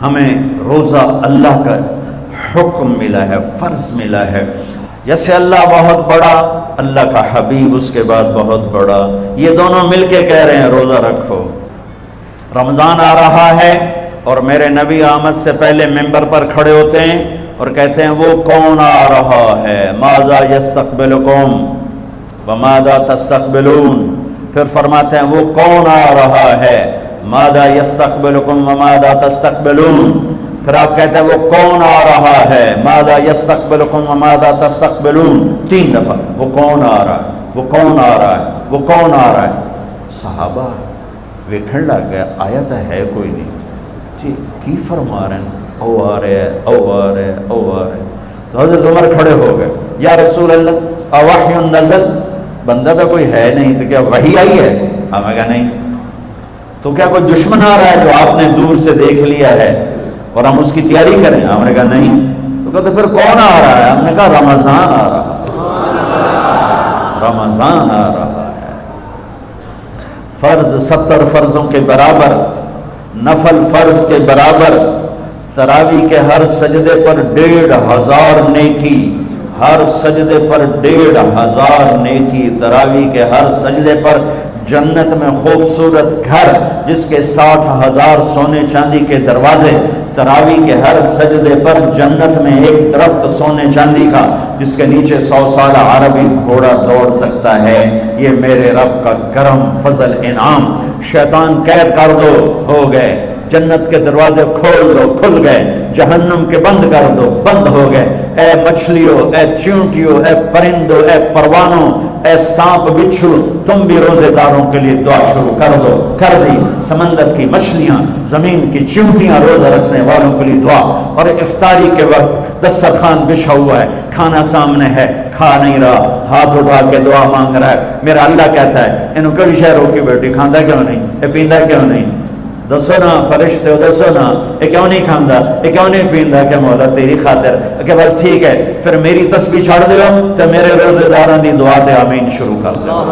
ہمیں روزہ اللہ کا حکم ملا ہے، فرض ملا ہے. جیسے اللہ بہت بڑا، اللہ کا حبیب اس کے بعد بہت بڑا، یہ دونوں مل کے کہہ رہے ہیں روزہ رکھو. رمضان آ رہا ہے اور میرے نبی آمد سے پہلے ممبر پر کھڑے ہوتے ہیں اور کہتے ہیں وہ کون آ رہا ہے، ماذا یستقبلکم وماذا تستقبلون. پھر فرماتے ہیں وہ کون آ رہا ہے، ماذا یستقبلکم وماذا تستقبلون. پھر آپ کہتے ہیں وہ کون آ رہا ہے، ماذا یستقبلکم وماذا تستقبلون. 3 دفعہ وہ کون آ رہا ہے، وہ کون آ رہا ہے، وہ کون آ رہا ہے. صحابہ ویکھن لگ گیا آیت ہے کوئی نہیں جی کی فرما رہے ہیں، او آ رہے ہیں، او آ رہے ہیں، او آ رہے ہیں. تو حضرت عمر کھڑے ہو گئے، یا رسول اللہ اوحی نزل، بندہ تو کوئی ہے نہیں تو کیا وحی آئی ہے؟ ہمیں کہا نہیں. تو کیا کوئی دشمن آ رہا ہے جو آپ نے دور سے دیکھ لیا ہے اور ہم اس کی تیاری کریں؟ ہم نے کہا نہیں. تو کہتے پھر کون آ رہا ہے؟ ہم نے کہا رمضان آ رہا ہے، رمضان آ رہا ہے. فرض 70 فرضوں کے برابر، نفل فرض کے برابر. تراویح کے ہر سجدے پر 1500 نیکی، ہر سجدے پر 1500 نیکی. تراویح کے ہر سجدے پر جنت میں خوبصورت گھر جس کے 60,000 سونے چاندی کے دروازے. تراویح کے ہر سجدے پر جنت میں ایک درخت سونے چاندی کا جس کے نیچے 100 سال عربی گھوڑا دوڑ سکتا ہے. یہ میرے رب کا کرم فضل انعام. شیطان قید کر دو، ہو گئے. جنت کے دروازے کھول دو، کھل گئے. جہنم کے بند کر دو، بند ہو گئے. اے مچھلیوں، اے چیونٹیوں، اے پرندوں، اے پروانوں، اے سانپ بچھو، تم بھی روزے داروں کے لیے دعا شروع کر دو. کر دی. سمندر کی مچھلیاں، زمین کی چیونٹیاں روزہ رکھنے والوں کے لیے دعا. اور افطاری کے وقت دسترخوان بچھا ہوا ہے، کھانا سامنے ہے، کھا نہیں رہا، ہاتھ اٹھا کے دعا مانگ رہا ہے. میرا اللہ کہتا ہے انہوں کڑی شہروں کی بیٹی کھاندہ کیوں نہیں، یہ پیندہ کیوں نہیں؟ دسو نا فرشتے ہو، دسو نا یہ کیوں نہیں کھاندہ، یہ کیوں نہیں پیندہ؟ کہ مولا تیری خاطر کہ بس ٹھیک ہے پھر میری تسبیح چھاڑ دیو تو میرے روزے داران دی دعا تے آمین شروع کر دو.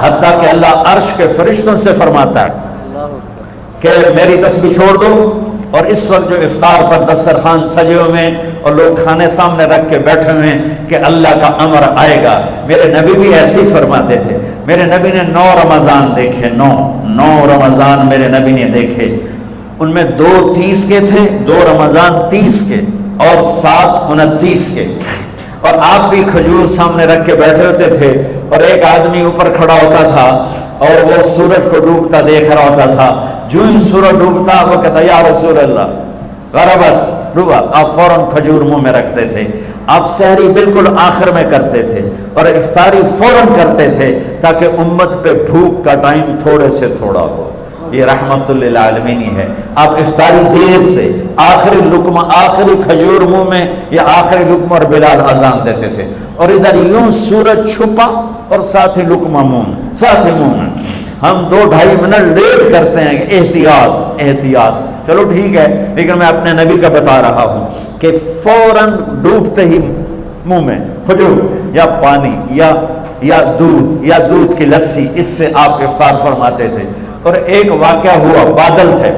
حتیٰ کہ اللہ عرش کے فرشتوں سے فرماتا ہے کہ میری تسبیح چھوڑ دو. اور اس وقت جو افطار پر دسترخوان سجے ہوئے ہیں اور لوگ کھانے سامنے رکھ کے بیٹھے ہوئے ہیں کہ اللہ کا امر آئے گا. میرے نبی بھی ایسے ہی فرماتے تھے. میرے نبی نے 9 رمضان دیکھے، 9 رمضان میرے نبی نے دیکھے. ان میں 2 30 کے تھے، 2 رمضان 30 کے اور 7 29 کے. اور آپ بھی کھجور سامنے رکھ کے بیٹھے ہوتے تھے اور ایک آدمی اوپر کھڑا ہوتا تھا اور وہ سورج کو ڈوبتا دیکھ رہا ہوتا تھا. جو ہی سورج ڈوبتا وہ کہتا یا رسول اللہ غربت ڈوبا، آپ فوراً کھجور منہ میں رکھتے تھے. آپ سحری بالکل آخر میں کرتے تھے اور افطاری فوراً کرتے تھے تاکہ امت پہ بھوک کا ٹائم تھوڑے سے تھوڑا ہو. یہ رحمت للعالمین ہے. آپ افطاری دیر سے آخری لقمہ، آخری کھجور منہ میں یا آخری لقمہ اور بلال اذان دیتے تھے اور ادھر یوں سورج چھپا اور ساتھ ہی لقمہ منہ، ساتھ ہی منہ میں. ہم 2-2.5 منٹ لیٹ کرتے ہیں کہ احتیاط احتیاط. چلو ٹھیک ہے، لیکن میں اپنے نبی کا بتا رہا ہوں کہ فوراً ڈوبتے ہی منہ میں کھجور یا پانی یا دودھ کی لسی، اس سے آپ افطار فرماتے تھے. اور ایک واقعہ ہوا، بادل تھے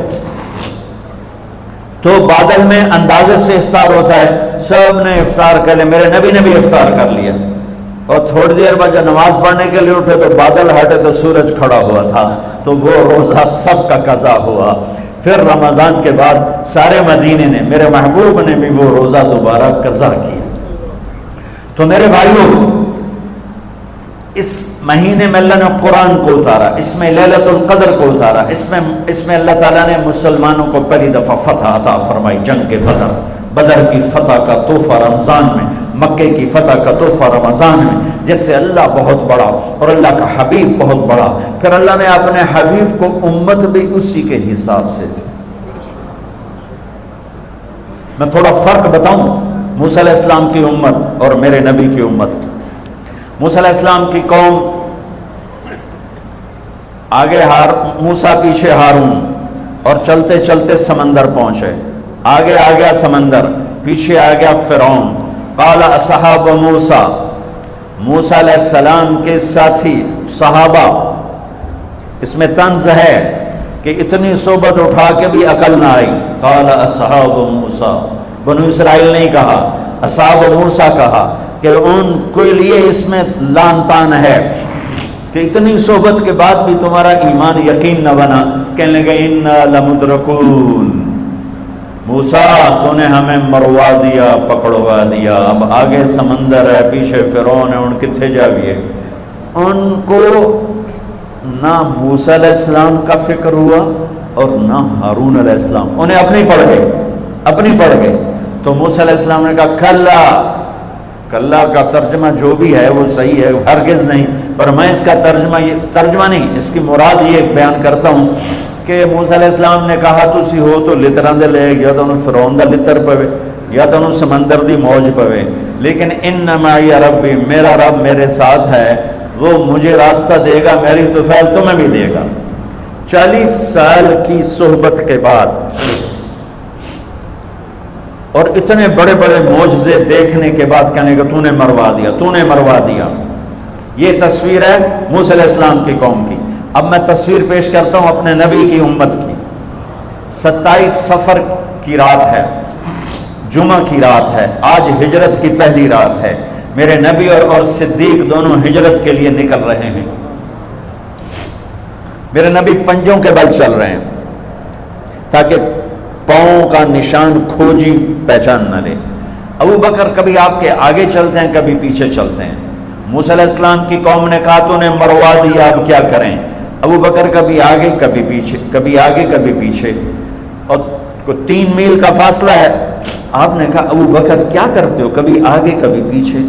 تو بادل میں اندازے سے افطار ہوتا ہے. سب نے افطار کر لیا، میرے نبی نے بھی افطار کر لیا. اور تھوڑی دیر بعد جب نماز پڑھنے کے لیے اٹھے تو بادل ہٹے تو سورج کھڑا ہوا تھا. تو وہ روزہ سب کا قضا ہوا. پھر رمضان کے بعد سارے مدینے نے، میرے محبوب نے بھی وہ روزہ دوبارہ قضا کیا. تو میرے بھائیوں، اس مہینے میں اللہ نے قرآن کو اتارا، اس میں لیلۃ القدر کو اتارا، اس میں اللہ تعالیٰ نے مسلمانوں کو پہلی دفعہ فتح عطا فرمائی. جنگ کے بدر کی فتح کا تحفہ رمضان میں، مکے کی فتح کا تحفہ رمضان میں. جیسے اللہ بہت بڑا اور اللہ کا حبیب بہت بڑا، پھر اللہ نے اپنے حبیب کو امت بھی اسی کے حساب سے دی. میں تھوڑا فرق بتاؤں موسیٰ علیہ السلام کی امت اور میرے نبی کی امت کی. موسیٰ علیہ السلام کی قوم آگے موسیٰ پیچھے ہارون، اور چلتے چلتے سمندر پہنچے. آگے آ گیا سمندر، پیچھے آ گیا فرعون. قال اصحاب موسیٰ، موسیٰ علیہ السلام کے ساتھی صحابہ، اس میں طنز ہے. کہ اتنی صحبت اٹھا کے بھی عقل نہ آئی. قال اصحاب موسیٰ، بنو اسرائیل نہیں کہا، اصحاب موسیٰ کہا، کہ ان کے لیے اس میں لان تان ہے کہ اتنی صحبت کے بعد بھی تمہارا ایمان یقین نہ بنا. کہنے لگے انا لمدرکون، موسیٰ تو نے ہمیں مروا دیا، پکڑوا دیا، اب آگے سمندر ہے، پیچھے فرعون ہے، ان کتنے جاویے. ان کو نہ موسیٰ علیہ السلام کا فکر ہوا اور نہ ہارون علیہ السلام، انہیں اپنی پڑھ گئے. تو موسیٰ علیہ السلام نے کہا کلا کا ترجمہ جو بھی ہے وہ صحیح ہے، ہرگز نہیں، پر میں اس کا ترجمہ نہیں، اس کی مراد یہ بیان کرتا ہوں کہ موسیٰ علیہ السلام نے کہا تسی ہو تو لتراں دے لے گیا تو انہوں فرعون دا لتر پوے یا تو انہوں سمندر دی موج پوے، لیکن ان معی ربی، میرا رب میرے ساتھ ہے، وہ مجھے راستہ دے گا، میری طفیل تمہیں بھی دے گا. 40 سال کی صحبت کے بعد اور اتنے بڑے بڑے معجزے دیکھنے کے بعد کہنے کہ تو نے مروا دیا. یہ تصویر ہے موسیٰ علیہ السلام کی قوم کی. اب میں تصویر پیش کرتا ہوں اپنے نبی کی امت کی. 27 صفر کی رات ہے، جمعہ کی رات ہے، آج ہجرت کی پہلی رات ہے. میرے نبی اور صدیق دونوں ہجرت کے لیے نکل رہے ہیں. میرے نبی پنجوں کے بل چل رہے ہیں تاکہ پاؤں کا نشان کھوجی پہچان نہ لے. ابو بکر کبھی آپ کے آگے چلتے ہیں، کبھی پیچھے چلتے ہیں. موسیٰ علیہ السلام کی قوم نے کہا تو نے مروا دیا، اب کیا کریں. ابو بکر کبھی آگے کبھی پیچھے، کبھی آگے کبھی پیچھے، اور 3 میل کا فاصلہ ہے. آپ نے کہا ابو بکر کیا کرتے ہو، کبھی آگے کبھی پیچھے،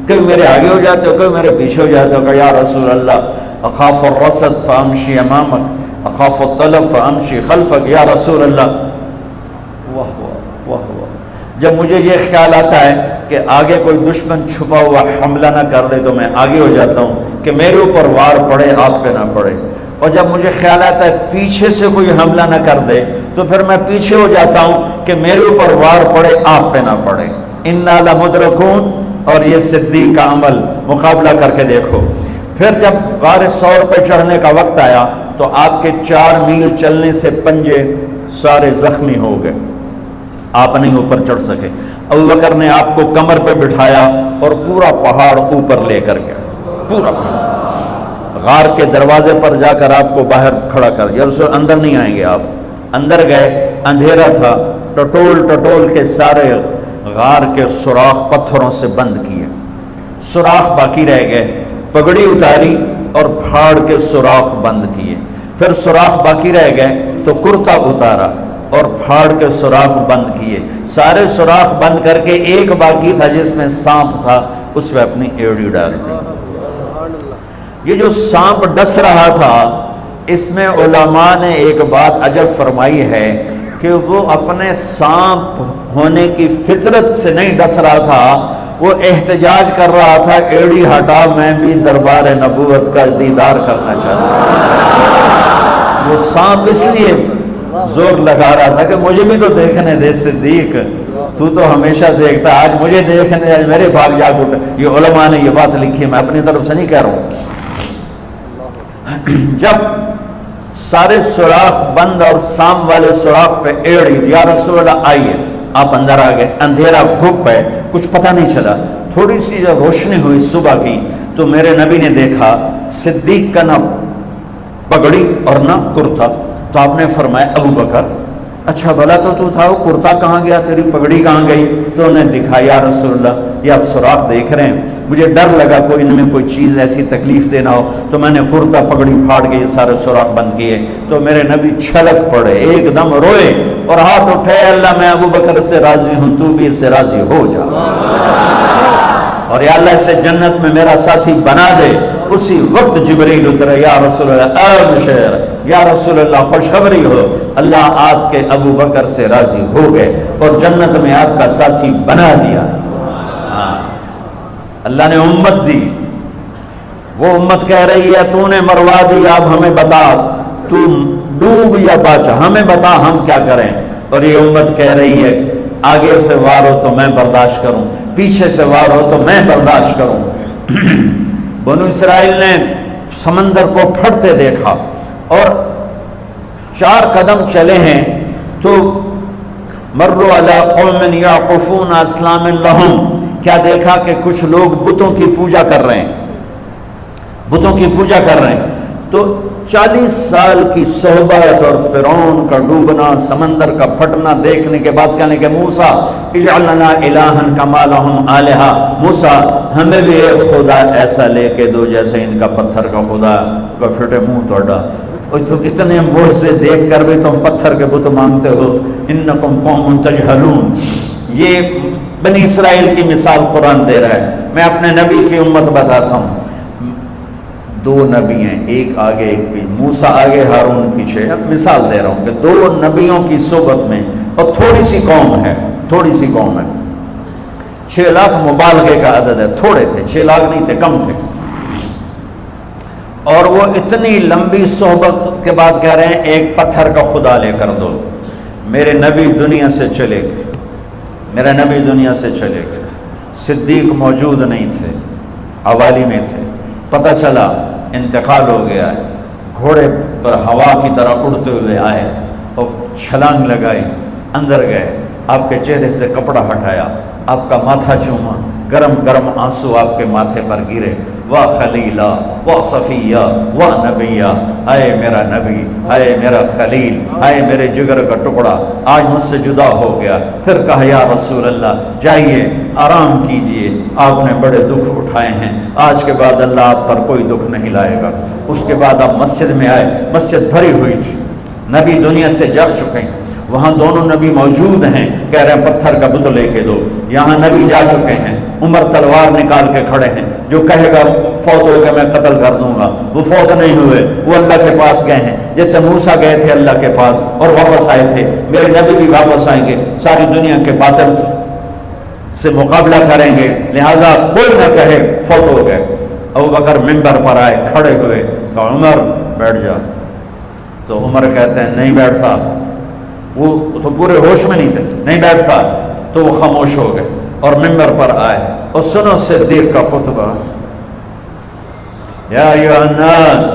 کبھی میرے آگے ہو جاتے ہو، کبھی میرے پیچھے ہو جاتے ہو. کہ یا رسول اللہ اخاف الرصد فامشی امامک اخاف الطلب فامشی خلفک. یا رسول اللہ، واہ، جب مجھے یہ خیال آتا ہے کہ آگے کوئی دشمن چھپا ہوا حملہ نہ کر دے تو میں آگے ہو جاتا ہوں کہ میرے اوپر وار پڑے، آپ پہ نہ پڑے. اور جب مجھے خیال آتا ہے پیچھے سے کوئی حملہ نہ کر دے تو پھر میں پیچھے ہو جاتا ہوں کہ میرے اوپر وار پڑے، آپ پہ نہ پڑے. انا لمدرکون. اور یہ صدیق کا عمل مقابلہ کر کے دیکھو. پھر جب غار ثور پہ چڑھنے کا وقت آیا تو آپ کے 4 میل چلنے سے پنجے سارے زخمی ہو گئے، آپ نہیں اوپر چڑھ سکے. ابو بکر نے آپ کو کمر پہ بٹھایا اور پورا پہاڑ اوپر لے کر گیا، پورا غار کے دروازے پر جا کر آپ کو باہر کھڑا کر دیا. رسول اندر نہیں آئیں گے. آپ اندر گئے، اندھیرا تھا، ٹٹول کے سارے غار کے سوراخ پتھروں سے بند کیے، سوراخ باقی رہ گئے. پگڑی اتاری اور پھاڑ کے سوراخ بند کیے. پھر سوراخ باقی رہ گئے تو کرتا اتارا اور پھاڑ کے سوراخ بند کیے. سارے سوراخ بند کر کے ایک باقی تھا جس میں سانپ تھا، اس میں اپنی ایڑی ڈال دی. یہ جو سانپ ڈس رہا تھا، اس میں علماء نے ایک بات عجب فرمائی ہے کہ وہ اپنے سانپ ہونے کی فطرت سے نہیں ڈس رہا تھا، وہ احتجاج کر رہا تھا ایڑی ہٹا، میں بھی دربار نبوت کا دیدار کرنا چاہتا ہوں. وہ سانپ اس لیے زور لگا رہا تھا کہ مجھے بھی تو دیکھنے دے صدیق، تو ہمیشہ دیکھتا، آج مجھے دیکھنے دے، آج میرے بھاگ جاگ اٹھ. یہ علماء نے یہ بات لکھی، میں اپنی طرف سے نہیں کہہ رہا ہوں. جب سارے سوراخ بند اور سام والے سوراخ پہ ایڑی، یا رسول اللہ آئیے. آپ اندر آ گئے. اندھیرا گھپ ہے، کچھ پتہ نہیں چلا. تھوڑی سی جب روشنی ہوئی صبح کی تو میرے نبی نے دیکھا صدیق کا نہ پگڑی اور نہ کرتا. تو آپ نے فرمایا ابو بکر اچھا بھلا تو تھا، وہ کرتا کہاں گیا، تیری پگڑی کہاں گئی؟ تو انہیں دکھایا یا رسول اللہ یہ آپ سوراخ دیکھ رہے ہیں، مجھے ڈر لگا کوئی ان میں کوئی چیز ایسی تکلیف دینا ہو، تو میں نے کرتا پگڑی پھاڑ کے یہ سارے سوراخ بند کیے. تو میرے نبی چھلک پڑے، ایک دم روئے اور ہاتھ اٹھے، اللہ میں ابو بکر سے راضی ہوں، تو بھی اس سے راضی ہو جا، اور یا اللہ اسے جنت میں میرا ساتھی بنا دے. اسی وقت جبریل اترے، یا رسول اللہ ابشر، یا رسول اللہ خوشخبری ہو، اللہ آپ کے ابو بکر سے راضی ہو گئے اور جنت میں آپ کا ساتھی بنا دیا. اللہ نے امت دی، وہ امت کہہ رہی ہے تو نے مروا دی، اب ہمیں بتا تو ڈوب یا بچا، ہمیں بتا ہم کیا کریں. اور یہ امت کہہ رہی ہے آگے سے وار ہو تو میں برداشت کروں، پیچھے سے وار ہو تو میں برداشت کروں. بنو اسرائیل نے سمندر کو پھٹتے دیکھا اور 4 قدم چلے ہیں تو مروا علی قوم یعقفون اسلام لہم، کیا دیکھا کہ کچھ لوگ بتوں کی پوجا کر رہے ہیں، بتوں کی پوجا کر رہے ہیں۔ تو 40 سال کی صحبت اور فرعون کا ڈوبنا، سمندر کا پھٹنا دیکھنے کے بعد کہنے کہ موسیٰ اجعل لنا الہا کما لہم آلہہ، موسیٰ ہمیں بھی ایک خدا ایسا لے کے دو جیسے ان کا پتھر کا خدا کا پھٹے منہ توڑا، اور تم اتنے معجزے دیکھ کر بھی تم پتھر کے بت مانگتے ہو، انکم قوم تجہلون۔ یہ بنی اسرائیل کی مثال قرآن دے رہا ہے۔ میں اپنے نبی کی امت بتاتا ہوں، 2 نبی ہیں، ایک آگے ایک پیچھے، موسیٰ آگے ہارون پیچھے۔ اب مثال دے رہا ہوں کہ 2 نبیوں کی صحبت میں، اور تھوڑی سی قوم ہے، تھوڑی سی قوم ہے، 6 لاکھ مبالغے کا عدد ہے، تھوڑے تھے، 6 لاکھ نہیں تھے، کم تھے، اور وہ اتنی لمبی صحبت کے بعد کہہ رہے ہیں ایک پتھر کا خدا لے کر دو۔ میرے نبی دنیا سے چلے گئے، میرا نبی دنیا سے چلے گئے، صدیق موجود نہیں تھے، حوالی میں تھے، پتہ چلا انتقال ہو گیا ہے، گھوڑے پر ہوا کی طرح اڑتے ہوئے آئے اور چھلانگ لگائی، اندر گئے، آپ کے چہرے سے کپڑا ہٹایا، آپ کا ماتھا چوما، گرم گرم آنسو آپ کے ماتھے پر گرے، واہ خلیلہ واہ صفیہ واہ نبیہ، اے میرا نبی، اے میرا خلیل، اے میرے جگر کا ٹکڑا، آج مجھ سے جدا ہو گیا۔ پھر کہا یا رسول اللہ جائیے آرام کیجئے، آپ نے بڑے دکھ اٹھائے ہیں، آج کے بعد اللہ آپ پر کوئی دکھ نہیں لائے گا۔ اس کے بعد آپ مسجد میں آئے، مسجد بھری ہوئی تھی، نبی دنیا سے جا چکے ہیں، وہاں دونوں نبی موجود ہیں، کہہ رہے ہیں پتھر کا بت لے کے دو، یہاں نبی جا چکے ہیں، عمر تلوار نکال کے کھڑے ہیں، جو کہے گا فوت ہو گیا میں قتل کر دوں گا، وہ فوت نہیں ہوئے، وہ اللہ کے پاس گئے ہیں، جیسے موسیٰ گئے تھے اللہ کے پاس اور واپس آئے تھے، میرے نبی بھی واپس آئیں گے، ساری دنیا کے باطل سے مقابلہ کریں گے، لہٰذا کوئی نہ کہے فوت ہو گئے۔ ابوبکر منبر پر آئے، کھڑے ہوئے، کہا عمر بیٹھ جا، تو عمر کہتے ہیں نہیں بیٹھتا، وہ تو پورے ہوش میں نہیں تھے، نہیں بیٹھتا، تو وہ خاموش ہو گئے اور منبر پر آئے، اور سنو صدیق کا خطبہ، یا ایھا الناس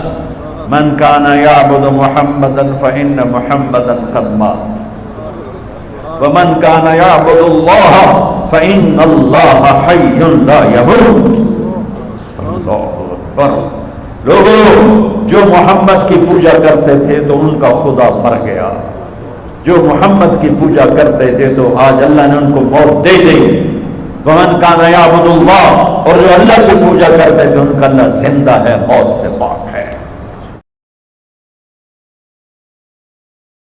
من کان یعبد محمدا فإن محمدا قد مات ومن کان یعبد اللہ فإن اللہ حی لا یموت۔ اللہ اکبر۔ لوگوں جو محمد کی پوجا کرتے تھے تو ان کا خدا مر گیا، جو محمد کی پوجا کرتے تھے تو آج اللہ نے ان کو موت دے دی۔ ومن کان یعبد اللہ، اور جو اللہ کی پوجا کرتے تھے ان کا اللہ زندہ ہے، موت سے پاک۔